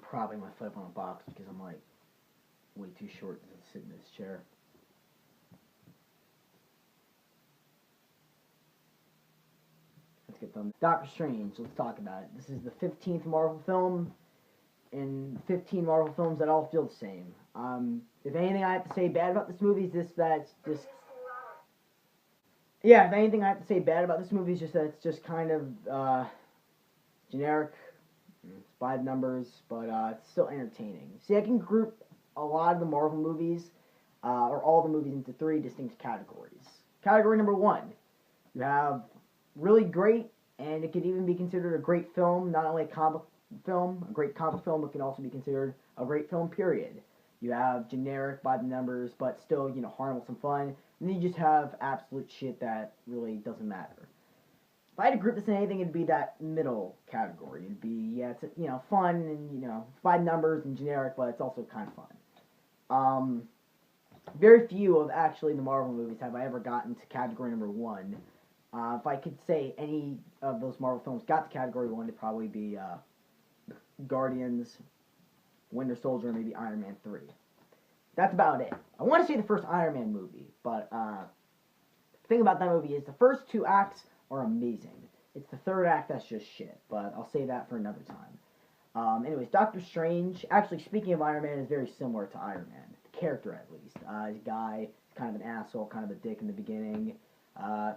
probably my flip on a box because I'm like way too short to sit in this chair. Let's get done. Doctor Strange, let's talk about it. This is the 15th Marvel film, and 15 Marvel films that all feel the same. If anything I have to say bad about this movie is this, that it's just... Yeah, if anything I have to say bad about this movie is just that it's just kind of generic. It's by the numbers, but it's still entertaining. See, I can group a lot of the Marvel movies, or all the movies, into three distinct categories. Category number one, you have really great, and it could even be considered a great film, not only a comic film, a great comic film, but can also be considered a great film, period. You have generic by the numbers, but still, harmless and fun. And then you just have absolute shit that really doesn't matter. If I had to group this in anything, it'd be that middle category. It'd be, yeah, it's, fun and, it's by numbers and generic, but it's also kind of fun. Very few of actually the Marvel movies have I ever gotten to category number one. If I could say any of those Marvel films got to category one, it'd probably be Guardians, Winter Soldier, and maybe Iron Man 3. That's about it. I want to say the first Iron Man movie, but the thing about that movie is the first two acts are amazing. It's the third act that's just shit, but I'll say that for another time. Anyways, Doctor Strange, actually speaking of Iron Man, is very similar to Iron Man. The character, at least. He's a guy, kind of an asshole, kind of a dick in the beginning.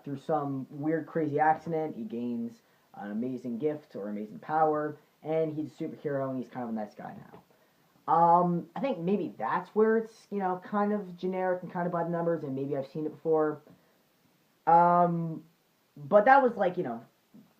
Through some weird, crazy accident, he gains an amazing gift or amazing power, and he's a superhero, and he's kind of a nice guy now. I think maybe that's where it's, kind of generic and kind of by the numbers, and maybe I've seen it before. But that was like,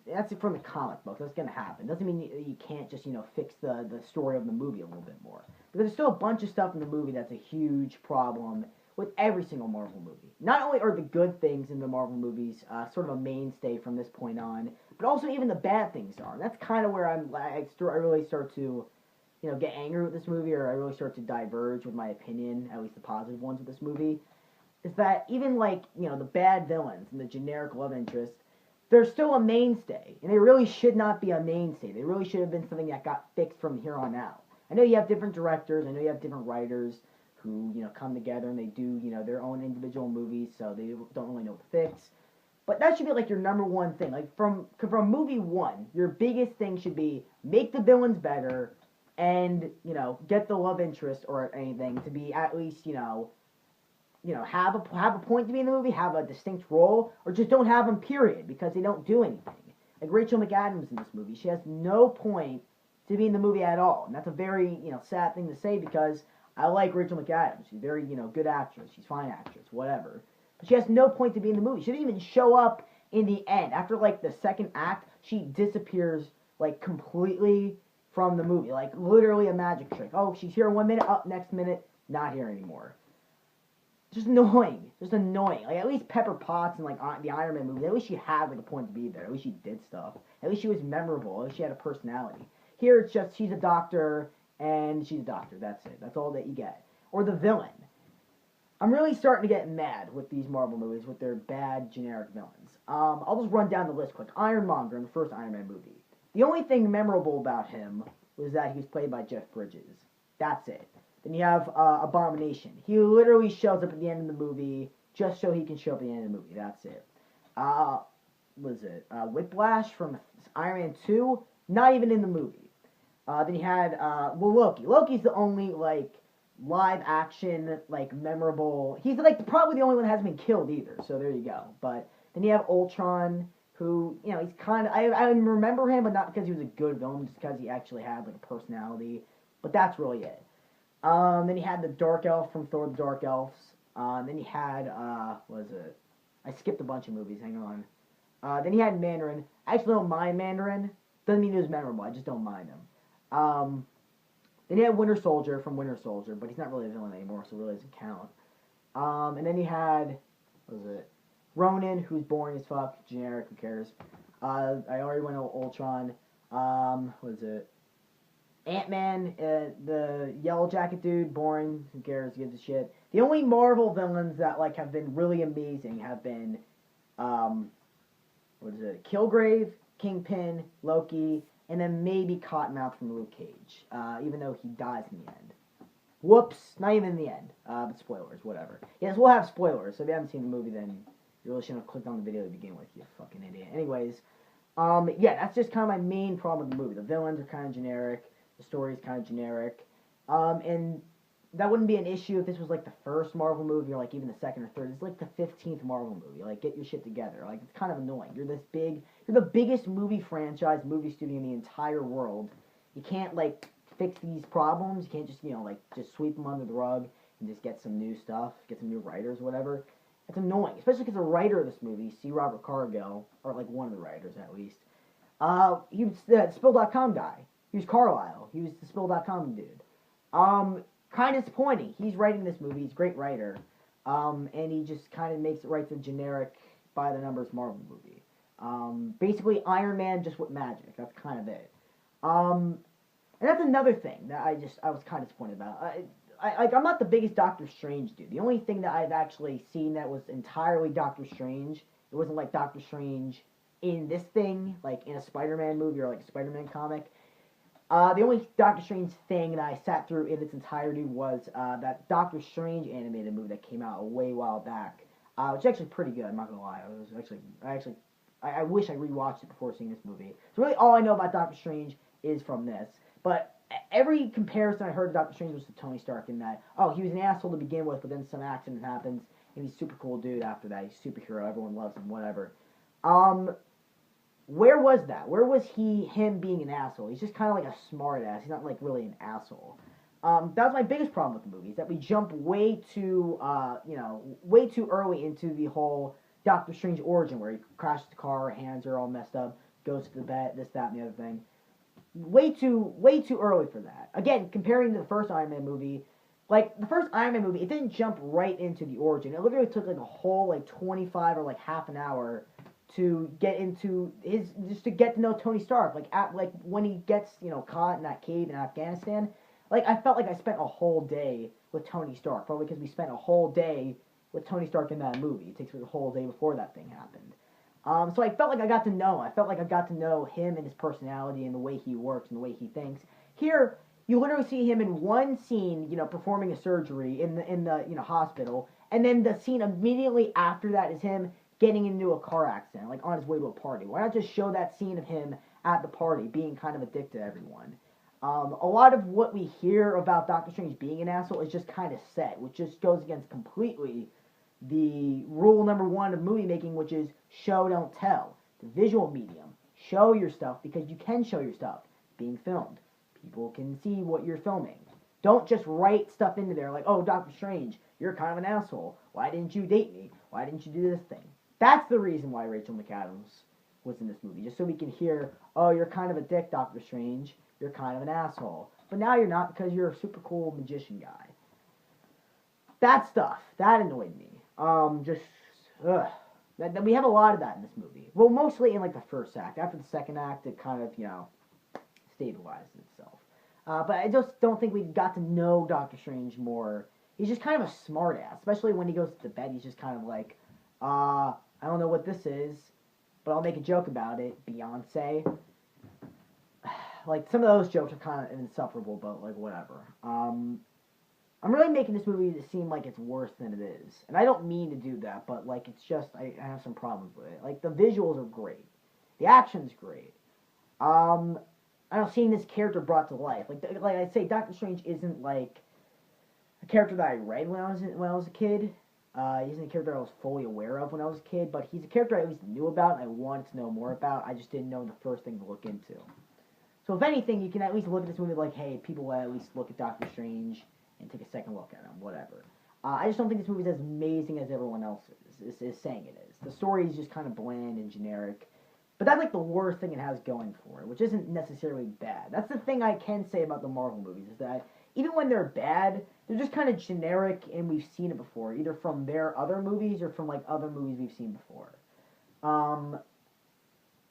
that's from the comic books. That's going to happen. Doesn't mean you can't just, fix the story of the movie a little bit more. Because there's still a bunch of stuff in the movie that's a huge problem with every single Marvel movie. Not only are the good things in the Marvel movies sort of a mainstay from this point on, but also even the bad things are. And that's kind of where I really start to, get angry with this movie, or I really start to diverge with my opinion, at least the positive ones of this movie, is that even like, the bad villains and the generic love interest, they're still a mainstay, and they really should not be a mainstay. They really should have been something that got fixed from here on out. I know you have different directors, I know you have different writers who, come together and they do, their own individual movies, so they don't really know what to fix. But that should be like your number one thing. Like from movie one, your biggest thing should be make the villains better, and, get the love interest or anything to be at least, have a point to be in the movie, have a distinct role, or just don't have them, period, because they don't do anything. Like Rachel McAdams in this movie, she has no point to be in the movie at all, and that's a very, sad thing to say because I like Rachel McAdams. She's a very, good actress. She's a fine actress, whatever. But she has no point to be in the movie. She didn't even show up in the end. After, like, the second act, she disappears, like, completely from the movie. Like, literally a magic trick. Oh, she's here 1 minute, up next minute, not here anymore. Just annoying. Just annoying. Like, at least Pepper Potts in, like, the Iron Man movie, at least she had, like, a point to be there. At least she did stuff. At least she was memorable. At least she had a personality. Here, it's just, she's a doctor, and she's a doctor. That's it. That's all that you get. Or the villain. I'm really starting to get mad with these Marvel movies with their bad, generic villains. I'll just run down the list quick. Ironmonger in the first Iron Man movie. The only thing memorable about him was that he was played by Jeff Bridges. That's it. Then you have Abomination. He literally shows up at the end of the movie just so he can show up at the end of the movie. That's it. Whiplash from Iron Man 2? Not even in the movie. Then you had, Loki. Loki's the only, like, live action, like, memorable... He's, like, probably the only one that hasn't been killed either, so there you go. But then you have Ultron, who, he's kind of... I remember him, but not because he was a good villain, just because he actually had, like, a personality. But that's really it. Then you had the Dark Elf from Thor the Dark Elves. Then you had, I skipped a bunch of movies, hang on. Then you had Mandarin. I actually don't mind Mandarin. Doesn't mean he was memorable, I just don't mind him. Then you had Winter Soldier from Winter Soldier, but he's not really a villain anymore, so it really doesn't count. And then you had, Ronan, who's boring as fuck, generic, who cares. I already went over Ultron. Ant-Man, the Yellow Jacket dude, boring, who cares, gives a shit. The only Marvel villains that, like, have been really amazing have been, Kilgrave, Kingpin, Loki, and then maybe Cottonmouth from Luke Cage, even though he dies in the end. Whoops, not even in the end. But spoilers, whatever. Yes, we'll have spoilers, so if you haven't seen the movie, then you really shouldn't have clicked on the video to begin with, you fucking idiot. Anyways, yeah, that's just kind of my main problem with the movie. The villains are kind of generic, the story is kind of generic, and that wouldn't be an issue if this was like the first Marvel movie or like even the second or third. It's like the 15th Marvel movie. Like, get your shit together. Like, it's kind of annoying. You're the biggest movie franchise, movie studio in the entire world. You can't like fix these problems. You can't just, like just sweep them under the rug and just get some new stuff, get some new writers or whatever. It's annoying, especially because the writer of this movie, C. Robert Cargill, or like one of the writers at least, he was the Spill.com guy. He was Carlisle. He was the Spill.com dude. Kind of disappointing. He's writing this movie. He's a great writer. And he just kind of writes a generic, by-the-numbers Marvel movie. Basically, Iron Man just with magic. That's kind of it. And that's another thing that I was kind of disappointed about. I'm not the biggest Doctor Strange dude. The only thing that I've actually seen that was entirely Doctor Strange, it wasn't like Doctor Strange in this thing, like in a Spider-Man movie or like a Spider-Man comic. The only Doctor Strange thing that I sat through in its entirety was that Doctor Strange animated movie that came out a way while back, which is actually pretty good. I'm not gonna lie. I wish I rewatched it before seeing this movie. So really, all I know about Doctor Strange is from this. But every comparison I heard of Doctor Strange was to Tony Stark in that, oh, he was an asshole to begin with, but then some accident happens, and he's a super cool dude after that. He's a superhero. Everyone loves him. Whatever. Where was that? Where was him being an asshole? He's just kind of like a smart ass. He's not like really an asshole. That was my biggest problem with the movie, is that we jump way too early into the whole Doctor Strange origin, where he crashes the car, hands are all messed up, goes to the vet, this, that, and the other thing. Way too early for that. Again, comparing to the first Iron Man movie, like the first Iron Man movie, it didn't jump right into the origin. It literally took like a whole like 25 or like half an hour to get into just to get to know Tony Stark. Like when he gets caught in that cave in Afghanistan, like I felt like I spent a whole day with Tony Stark, probably because we spent a whole day with Tony Stark in that movie. It takes a whole day before that thing happened. So I felt like I got to know him. I felt like I got to know him and his personality and the way he works and the way he thinks. Here, you literally see him in one scene, performing a surgery in the hospital, and then the scene immediately after that is him getting into a car accident, like on his way to a party. Why not just show that scene of him at the party, being kind of a dick to everyone? A lot of what we hear about Doctor Strange being an asshole is just kind of set, which just goes against completely the rule number one of movie making, which is show, don't tell. The visual medium. Show your stuff because you can show your stuff being filmed. People can see what you're filming. Don't just write stuff into there like, oh, Doctor Strange, you're kind of an asshole. Why didn't you date me? Why didn't you do this thing? That's the reason why Rachel McAdams was in this movie. Just so we can hear, oh, you're kind of a dick, Doctor Strange. You're kind of an asshole. But now you're not because you're a super cool magician guy. That stuff, that annoyed me. We have a lot of that in this movie. Well, mostly in like the first act. After the second act, it kind of, stabilized itself. But I just don't think we got to know Doctor Strange more. He's just kind of a smart ass. Especially when he goes to bed, he's just kind of like, I don't know what this is, but I'll make a joke about it. Beyonce. Like, some of those jokes are kind of insufferable, but, like, whatever. I'm really making this movie to seem like it's worse than it is. And I don't mean to do that, but, like, it's just, I have some problems with it. Like, the visuals are great. The action's great. I don't know, seeing this character brought to life. Like I say, Doctor Strange isn't, like, a character that I read when I was a kid. He isn't a character I was fully aware of when I was a kid, but he's a character I at least knew about and I wanted to know more about. I just didn't know the first thing to look into. So if anything, you can at least look at this movie like, hey, people will at least look at Doctor Strange and take a second look at him, whatever. I just don't think this movie is as amazing as everyone else is saying it is. The story is just kind of bland and generic. But that's like the worst thing it has going for it, which isn't necessarily bad. That's the thing I can say about the Marvel movies, is that even when they're bad, they're just kind of generic and we've seen it before, either from their other movies or from like other movies we've seen before.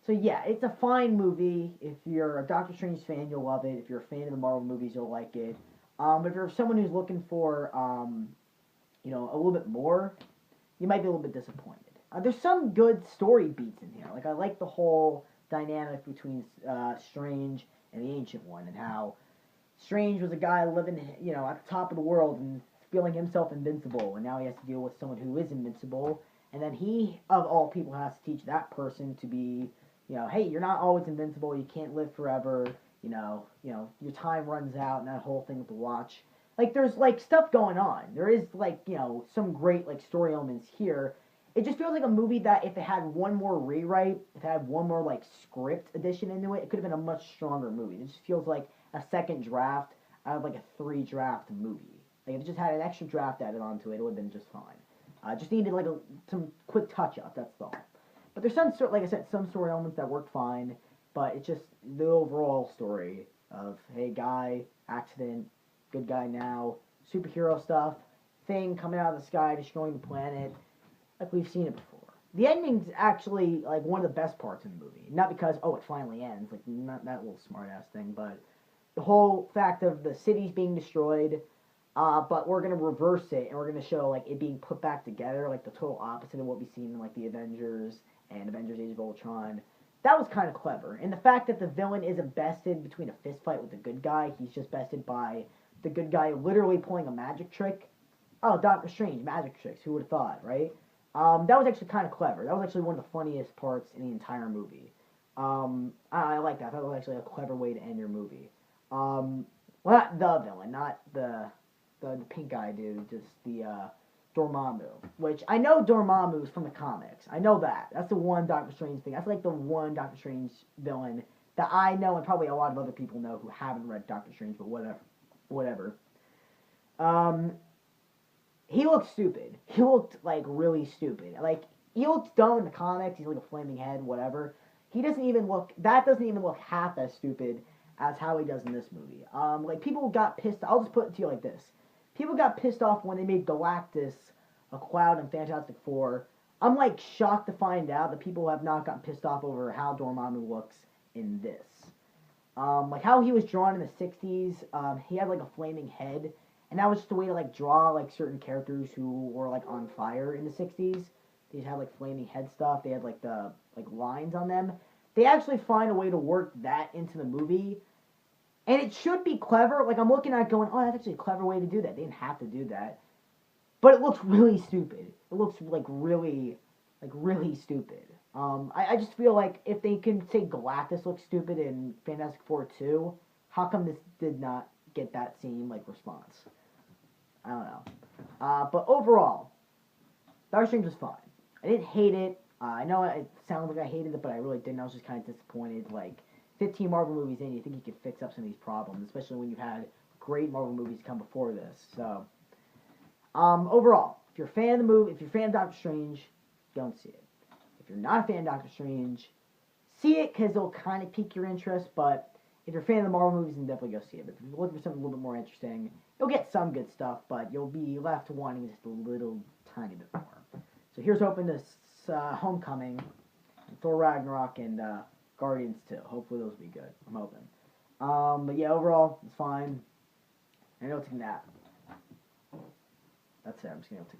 So yeah, it's a fine movie. If you're a Doctor Strange fan, you'll love it. If you're a fan of the Marvel movies, you'll like it. But if you're someone who's looking for, a little bit more, you might be a little bit disappointed. There's some good story beats in here. Like, I like the whole dynamic between Strange and the Ancient One, and how Strange was a guy living, at the top of the world and feeling himself invincible, and now he has to deal with someone who is invincible, and then he, of all people, has to teach that person to be, hey, you're not always invincible, you can't live forever, your time runs out, and that whole thing with the watch. Like, there's, like, stuff going on. There is, like, some great, like, story elements here. It just feels like a movie that if it had one more rewrite, if it had one more, like, script addition into it, it could have been a much stronger movie. It just feels like a second draft out of, like, a 3-draft movie. Like, if it just had an extra draft added onto it, it would have been just fine. Just needed, like, some quick touch-up, that's all. But there's some, like I said, some story elements that work fine, but it's just the overall story of, hey, guy, accident, good guy now, superhero stuff, thing coming out of the sky, destroying the planet, like we've seen it before. The ending's actually, like, one of the best parts of the movie. Not because, it finally ends, like, not that little smart-ass thing, but the whole fact of the city's being destroyed, but we're going to reverse it, and we're going to show, like, it being put back together, like, the total opposite of what we've seen in, like, the Avengers and Avengers Age of Ultron. That was kind of clever. And the fact that the villain isn't bested between a fist fight with the good guy, he's just bested by the good guy literally pulling a magic trick. Oh, Doctor Strange, magic tricks, who would have thought, right? That was actually kind of clever. That was actually one of the funniest parts in the entire movie. I like that. I thought it was actually a clever way to end your movie. Well, not the villain, not the pink guy dude, just the Dormammu, which I know Dormammu's from the comics. I know that. That's the one Doctor Strange thing. That's like the one Doctor Strange villain that I know, and probably a lot of other people know who haven't read Doctor Strange, but whatever. He looked stupid. He looked, like, really stupid. Like, he looked dumb in the comics. He's like a flaming head, whatever. That doesn't even look half as stupid as how he does in this movie. Like, people got pissed. I'll just put it to you like this. People got pissed off when they made Galactus a cloud in Fantastic Four. I'm, like, shocked to find out that people have not gotten pissed off over how Dormammu looks in this. Like, how he was drawn in the 60s, he had, like, a flaming head, and that was just a way to, like, draw, like, certain characters who were, like, on fire in the 60s. They just had, like, flaming head stuff. They had, like, the, like, lines on them. They actually find a way to work that into the movie, and it should be clever. Like, I'm looking at it going, that's actually a clever way to do that. They didn't have to do that. But it looks really stupid. It looks, like, really stupid. I just feel like if they can say Galactus looks stupid in Fantastic Four 2, how come this did not get that same, like, response? I don't know. But overall, Doctor Strange was fine. I didn't hate it. I know it sounded like I hated it, but I really didn't. I was just kind of disappointed. Like, 15 Marvel movies in, you think you could fix up some of these problems, especially when you've had great Marvel movies come before this. So, overall, if you're a fan of the movie, if you're a fan of Doctor Strange, don't see it. If you're not a fan of Doctor Strange, see it because it'll kind of pique your interest, but if you're a fan of the Marvel movies, then definitely go see it. But if you're looking for something a little bit more interesting, you'll get some good stuff, but you'll be left wanting just a little tiny bit more. So here's hoping this Homecoming, Thor Ragnarok, and Guardians 2. Hopefully those will be good. I'm hoping. But yeah, overall, it's fine. I know it's a nap. That's it. I'm just going to take